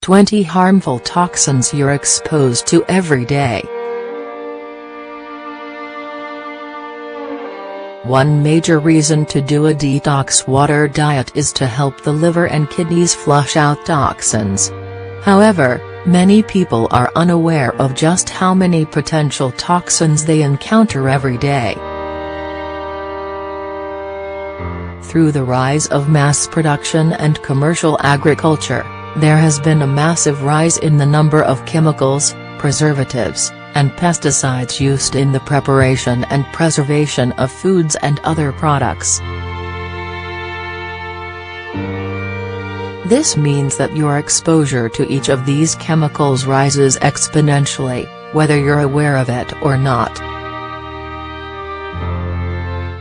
20 harmful toxins you're exposed to every day. One major reason to do a detox water diet is to help the liver and kidneys flush out toxins. However, many people are unaware of just how many potential toxins they encounter every day. Through the rise of mass production and commercial agriculture, there has been a massive rise in the number of chemicals, preservatives, and pesticides used in the preparation and preservation of foods and other products. This means that your exposure to each of these chemicals rises exponentially, whether you're aware of it or not.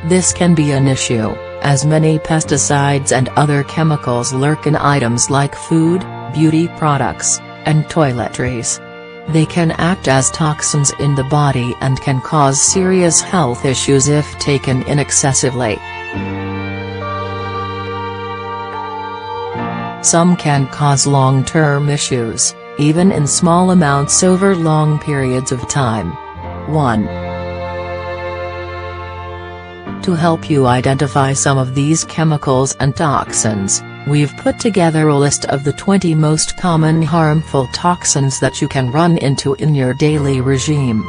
This can be an issue, as many pesticides and other chemicals lurk in items like food, beauty products, and toiletries. They can act as toxins in the body and can cause serious health issues if taken in excessively. Some can cause long-term issues, even in small amounts over long periods of time. 1. To help you identify some of these chemicals and toxins, we've put together a list of the 20 most common harmful toxins that you can run into in your daily regime.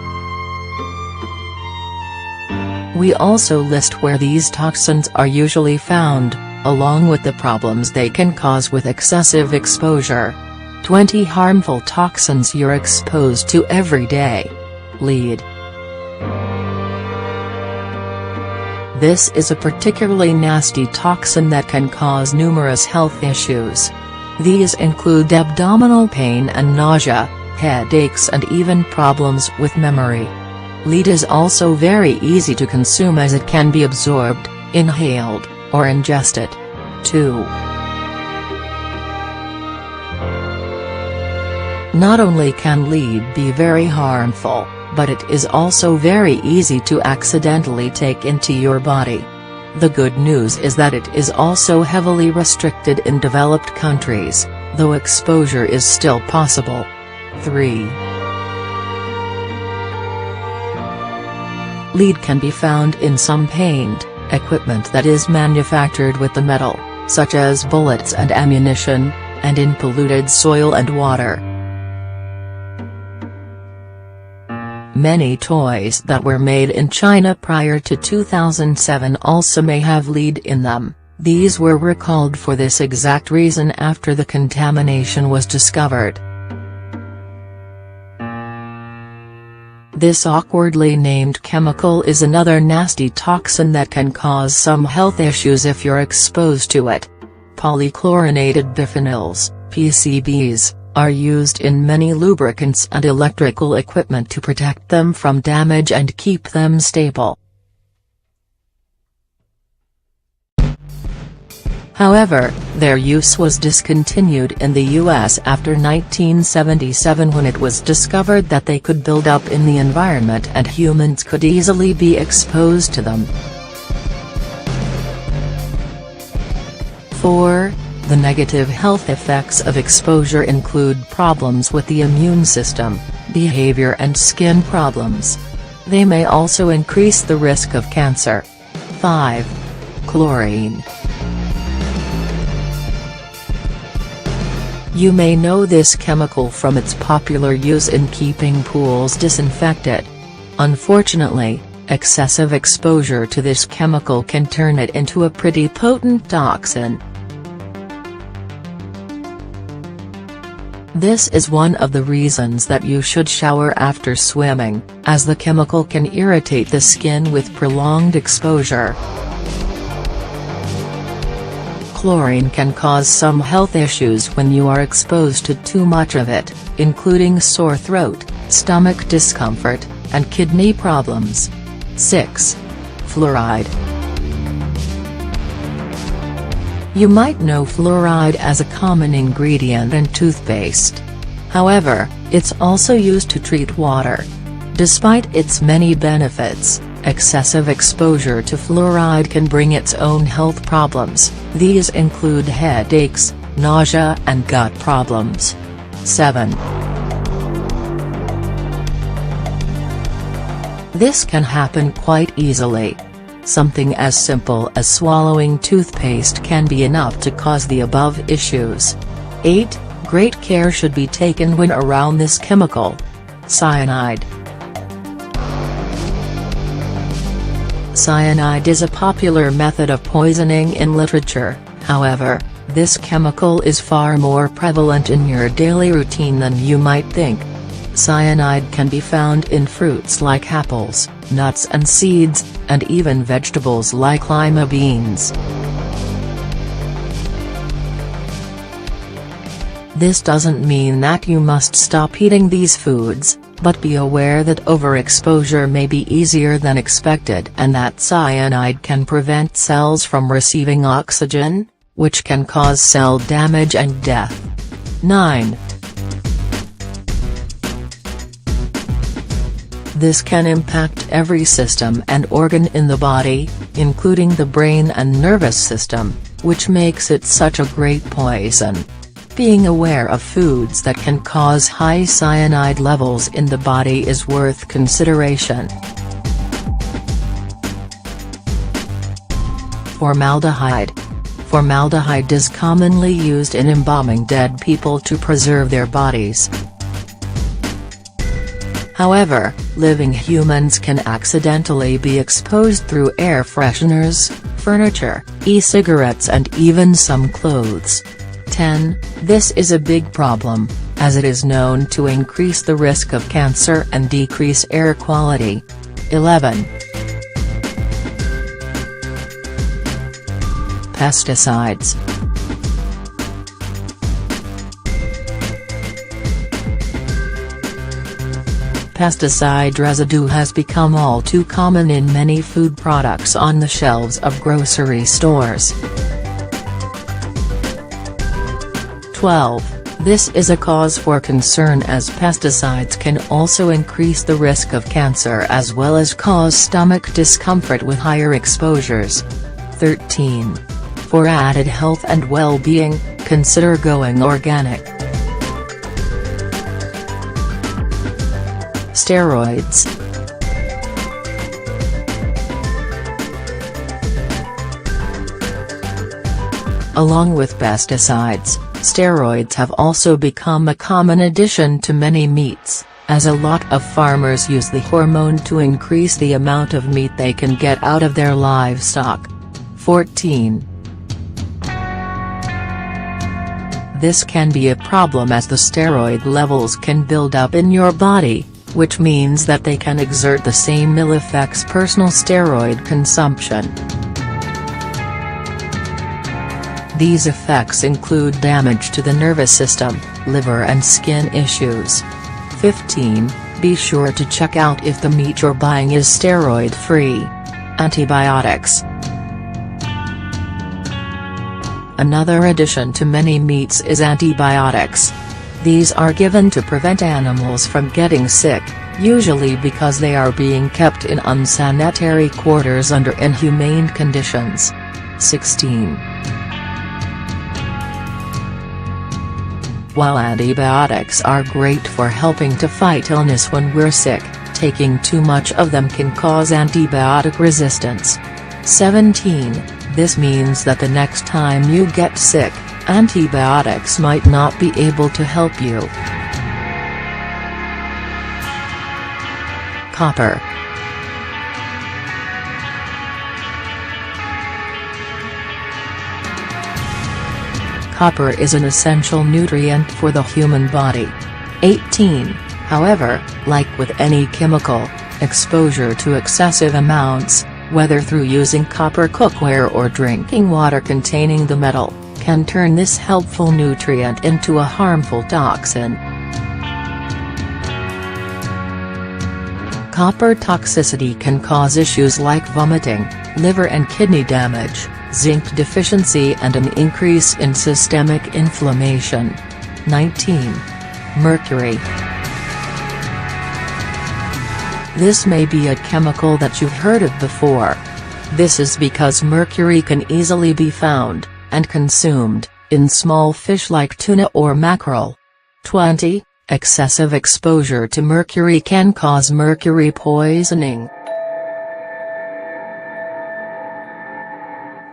We also list where these toxins are usually found, along with the problems they can cause with excessive exposure. 20 harmful toxins you're exposed to every day. Lead. This is a particularly nasty toxin that can cause numerous health issues. These include abdominal pain and nausea, headaches and even problems with memory. Lead is also very easy to consume as it can be absorbed, inhaled, or ingested. 2. Not only can lead be very harmful, but it is also very easy to accidentally take into your body. The good news is that it is also heavily restricted in developed countries, though exposure is still possible. 3. Lead can be found in some paint equipment that is manufactured with the metal, such as bullets and ammunition, and in polluted soil and water. Many toys that were made in China prior to 2007 also may have lead in them. These were recalled for this exact reason after the contamination was discovered. This awkwardly named chemical is another nasty toxin that can cause some health issues if you're exposed to it. Polychlorinated biphenyls, PCBs, are used in many lubricants and electrical equipment to protect them from damage and keep them stable. However, their use was discontinued in the US after 1977 when it was discovered that they could build up in the environment and humans could easily be exposed to them. 4. The negative health effects of exposure include problems with the immune system, behavior and skin problems. They may also increase the risk of cancer. 5. Chlorine. You may know this chemical from its popular use in keeping pools disinfected. Unfortunately, excessive exposure to this chemical can turn it into a pretty potent toxin. This is one of the reasons that you should shower after swimming, as the chemical can irritate the skin with prolonged exposure. Chlorine can cause some health issues when you are exposed to too much of it, including sore throat, stomach discomfort, and kidney problems. 6. Fluoride. You might know fluoride as a common ingredient in toothpaste. However, it's also used to treat water. Despite its many benefits, excessive exposure to fluoride can bring its own health problems. These include headaches, nausea and gut problems. 7. This can happen quite easily. Something as simple as swallowing toothpaste can be enough to cause the above issues. 8. Great care should be taken when around this chemical. Cyanide. Cyanide is a popular method of poisoning in literature, however, this chemical is far more prevalent in your daily routine than you might think. Cyanide can be found in fruits like apples, nuts and seeds, and even vegetables like lima beans. This doesn't mean that you must stop eating these foods, but be aware that overexposure may be easier than expected and that cyanide can prevent cells from receiving oxygen, which can cause cell damage and death. 9. This can impact every system and organ in the body, including the brain and nervous system, which makes it such a great poison. Being aware of foods that can cause high cyanide levels in the body is worth consideration. Formaldehyde. Formaldehyde is commonly used in embalming dead people to preserve their bodies. However, living humans can accidentally be exposed through air fresheners, furniture, e-cigarettes and even some clothes. 10. This is a big problem, as it is known to increase the risk of cancer and decrease air quality. 11. Pesticides. Pesticide residue has become all too common in many food products on the shelves of grocery stores. 12. This is a cause for concern as pesticides can also increase the risk of cancer as well as cause stomach discomfort with higher exposures. 13. For added health and well-being, consider going organic. Steroids. Along with pesticides, steroids have also become a common addition to many meats, as a lot of farmers use the hormone to increase the amount of meat they can get out of their livestock. 14. This can be a problem as the steroid levels can build up in your body, which means that they can exert the same ill effects personal steroid consumption. These effects include damage to the nervous system, liver and skin issues. 15. Be sure to check out if the meat you're buying is steroid-free. Antibiotics. Another addition to many meats is antibiotics. These are given to prevent animals from getting sick, usually because they are being kept in unsanitary quarters under inhumane conditions. 16. While antibiotics are great for helping to fight illness when we're sick, taking too much of them can cause antibiotic resistance. 17. This means that the next time you get sick, antibiotics might not be able to help you. Copper. Copper is an essential nutrient for the human body. 18. However, like with any chemical, exposure to excessive amounts, whether through using copper cookware or drinking water containing the metal, can turn this helpful nutrient into a harmful toxin. Copper toxicity can cause issues like vomiting, liver and kidney damage, zinc deficiency and an increase in systemic inflammation. 19. Mercury. This may be a chemical that you've heard of before. This is because mercury can easily be found, and consumed, in small fish like tuna or mackerel. 20. Excessive exposure to mercury can cause mercury poisoning.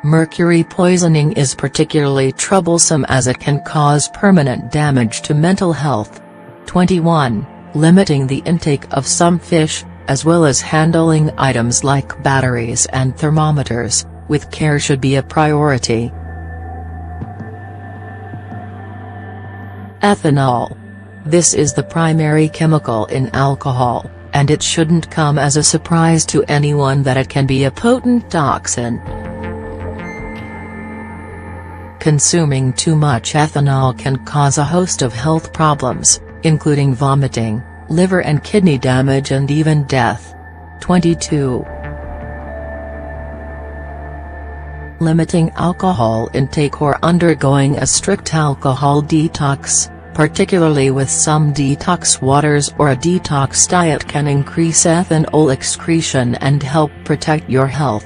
Mercury poisoning is particularly troublesome as it can cause permanent damage to mental health. 21. Limiting the intake of some fish, as well as handling items like batteries and thermometers, with care should be a priority. Ethanol. This is the primary chemical in alcohol, and it shouldn't come as a surprise to anyone that it can be a potent toxin. Consuming too much ethanol can cause a host of health problems, including vomiting, liver and kidney damage and even death. 22. Limiting alcohol intake or undergoing a strict alcohol detox, particularly with some detox waters or a detox diet, can increase ethanol excretion and help protect your health.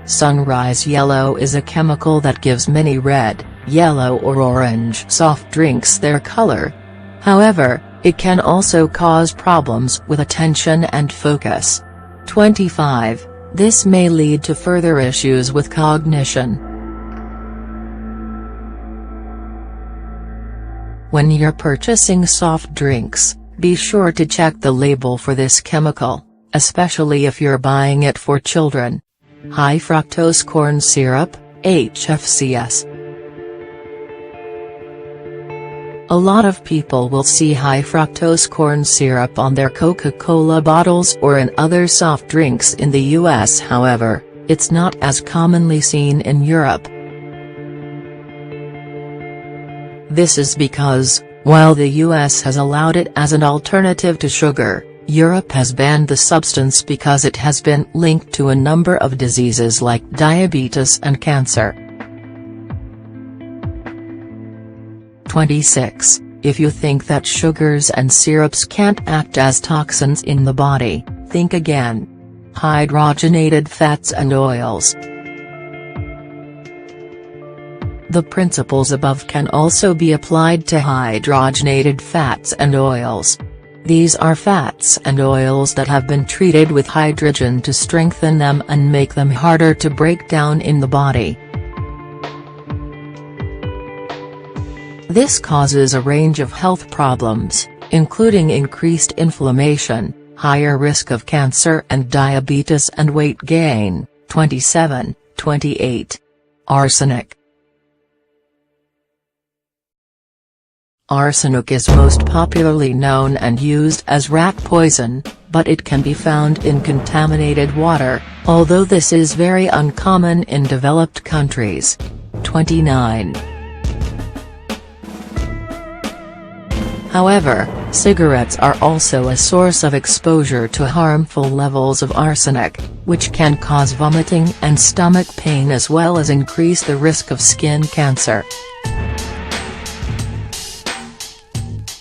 Sunrise yellow is a chemical that gives many red, yellow or orange soft drinks their color. However, it can also cause problems with attention and focus. 25. This may lead to further issues with cognition. When you're purchasing soft drinks, be sure to check the label for this chemical, especially if you're buying it for children. High fructose corn syrup, HFCS. A lot of people will see high fructose corn syrup on their Coca-Cola bottles or in other soft drinks in the US. However, it's not as commonly seen in Europe. This is because, while the US has allowed it as an alternative to sugar, Europe has banned the substance because it has been linked to a number of diseases like diabetes and cancer. 26. If you think that sugars and syrups can't act as toxins in the body, think again. Hydrogenated fats and oils. The principles above can also be applied to hydrogenated fats and oils. These are fats and oils that have been treated with hydrogen to strengthen them and make them harder to break down in the body. This causes a range of health problems, including increased inflammation, higher risk of cancer and diabetes and weight gain. 27, 28. Arsenic. Arsenic is most popularly known and used as rat poison, but it can be found in contaminated water, although this is very uncommon in developed countries. 29. However, cigarettes are also a source of exposure to harmful levels of arsenic, which can cause vomiting and stomach pain as well as increase the risk of skin cancer.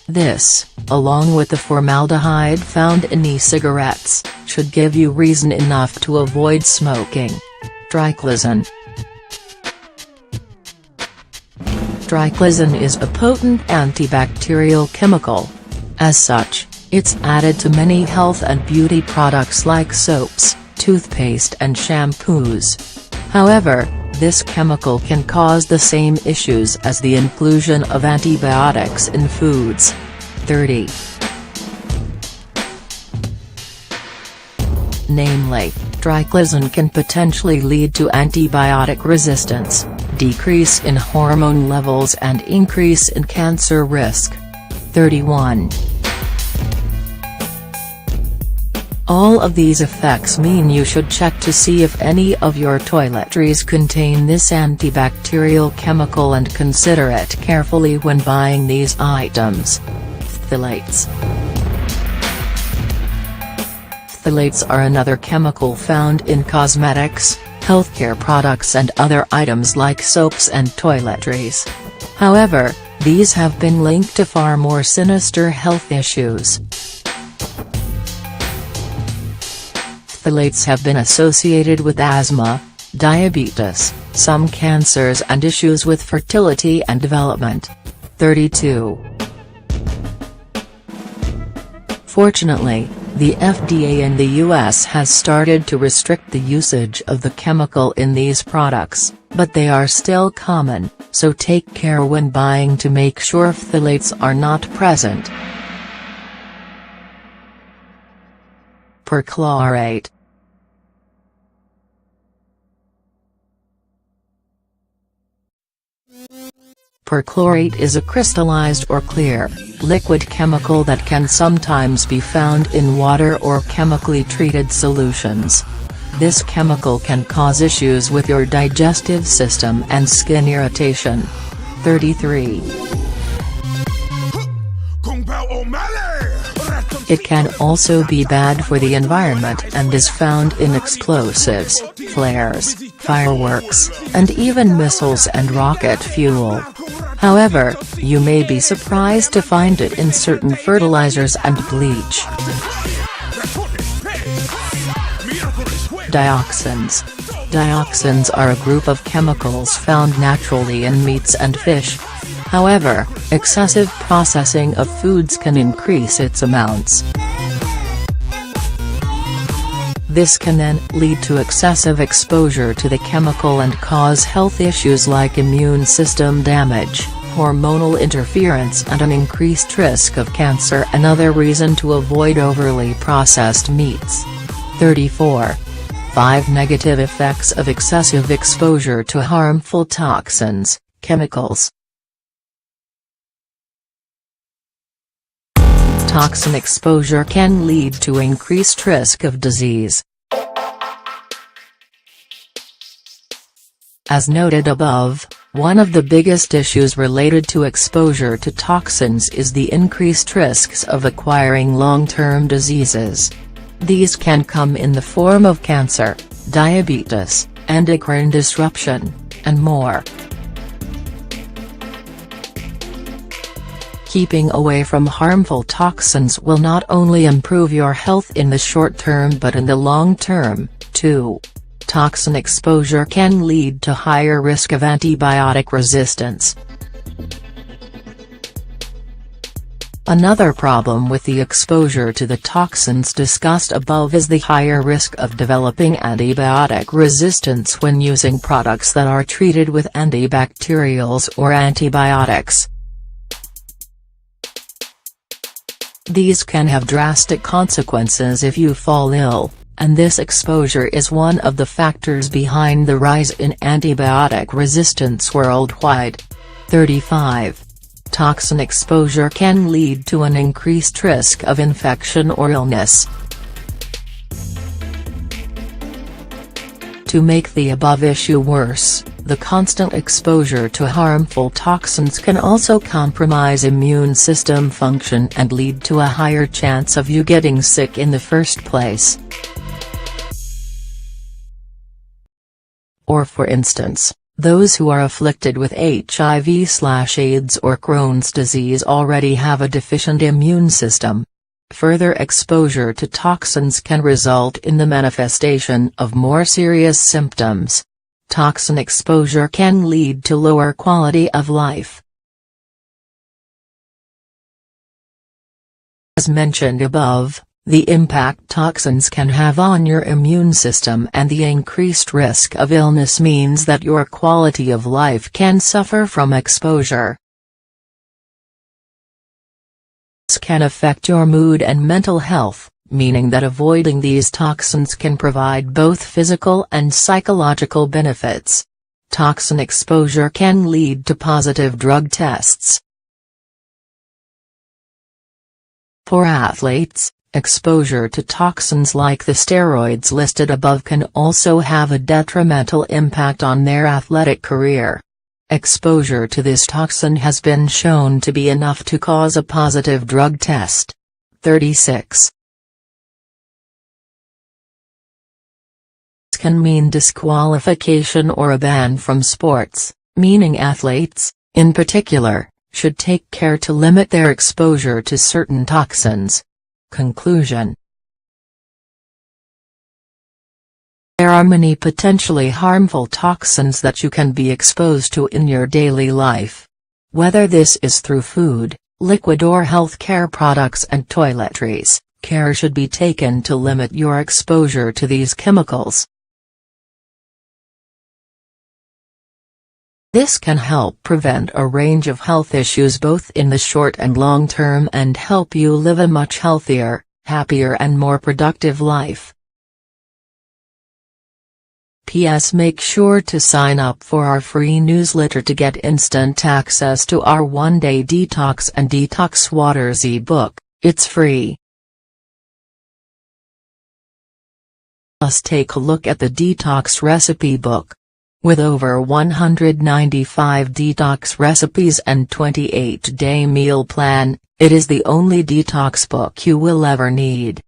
This, along with the formaldehyde found in e-cigarettes, should give you reason enough to avoid smoking. Triclosan. Triclosan is a potent antibacterial chemical. As such, it's added to many health and beauty products like soaps, toothpaste and shampoos. However, this chemical can cause the same issues as the inclusion of antibiotics in foods. 30. Namely, triclosan can potentially lead to antibiotic resistance, decrease in hormone levels and increase in cancer risk. 31. All of these effects mean you should check to see if any of your toiletries contain this antibacterial chemical and consider it carefully when buying these items. Phthalates. Phthalates are another chemical found in cosmetics, healthcare products and other items like soaps and toiletries. However, these have been linked to far more sinister health issues. Phthalates have been associated with asthma, diabetes, some cancers and issues with fertility and development. 32. Fortunately, the FDA in the US has started to restrict the usage of the chemical in these products, but they are still common, so take care when buying to make sure phthalates are not present. Perchlorate. Perchlorate is a crystallized or clear, liquid chemical that can sometimes be found in water or chemically treated solutions. This chemical can cause issues with your digestive system and skin irritation. 33. It can also be bad for the environment and is found in explosives, flares, fireworks, and even missiles and rocket fuel. However, you may be surprised to find it in certain fertilizers and bleach. Dioxins. Dioxins are a group of chemicals found naturally in meats and fish. However, excessive processing of foods can increase its amounts. This can then lead to excessive exposure to the chemical and cause health issues like immune system damage, hormonal interference and an increased risk of cancer. Another reason to avoid overly processed meats. 34. 5 Negative effects of excessive exposure to harmful toxins, chemicals. Toxin exposure can lead to increased risk of disease. As noted above, one of the biggest issues related to exposure to toxins is the increased risks of acquiring long-term diseases. These can come in the form of cancer, diabetes, endocrine disruption, and more. Keeping away from harmful toxins will not only improve your health in the short term but in the long term, too. Toxin exposure can lead to higher risk of antibiotic resistance. Another problem with the exposure to the toxins discussed above is the higher risk of developing antibiotic resistance when using products that are treated with antibacterials or antibiotics. These can have drastic consequences if you fall ill, and this exposure is one of the factors behind the rise in antibiotic resistance worldwide. 35. Toxin exposure can lead to an increased risk of infection or illness. To make the above issue worse, the constant exposure to harmful toxins can also compromise immune system function and lead to a higher chance of you getting sick in the first place. Or for instance, those who are afflicted with HIV/AIDS or Crohn's disease already have a deficient immune system. Further exposure to toxins can result in the manifestation of more serious symptoms. Toxin exposure can lead to lower quality of life. As mentioned above, the impact toxins can have on your immune system and the increased risk of illness means that your quality of life can suffer from exposure. This can affect your mood and mental health, meaning that avoiding these toxins can provide both physical and psychological benefits. Toxin exposure can lead to positive drug tests. For athletes, exposure to toxins like the steroids listed above can also have a detrimental impact on their athletic career. Exposure to this toxin has been shown to be enough to cause a positive drug test. 36. This can mean disqualification or a ban from sports, meaning athletes, in particular, should take care to limit their exposure to certain toxins. Conclusion. There are many potentially harmful toxins that you can be exposed to in your daily life. Whether this is through food, liquid or healthcare products and toiletries, care should be taken to limit your exposure to these chemicals. This can help prevent a range of health issues both in the short and long term and help you live a much healthier, happier and more productive life. P.S. Make sure to sign up for our free newsletter to get instant access to our one-day detox and detox waters ebook. It's free. Let's take a look at the detox recipe book. With over 195 detox recipes and 28-day meal plan, it is the only detox book you will ever need.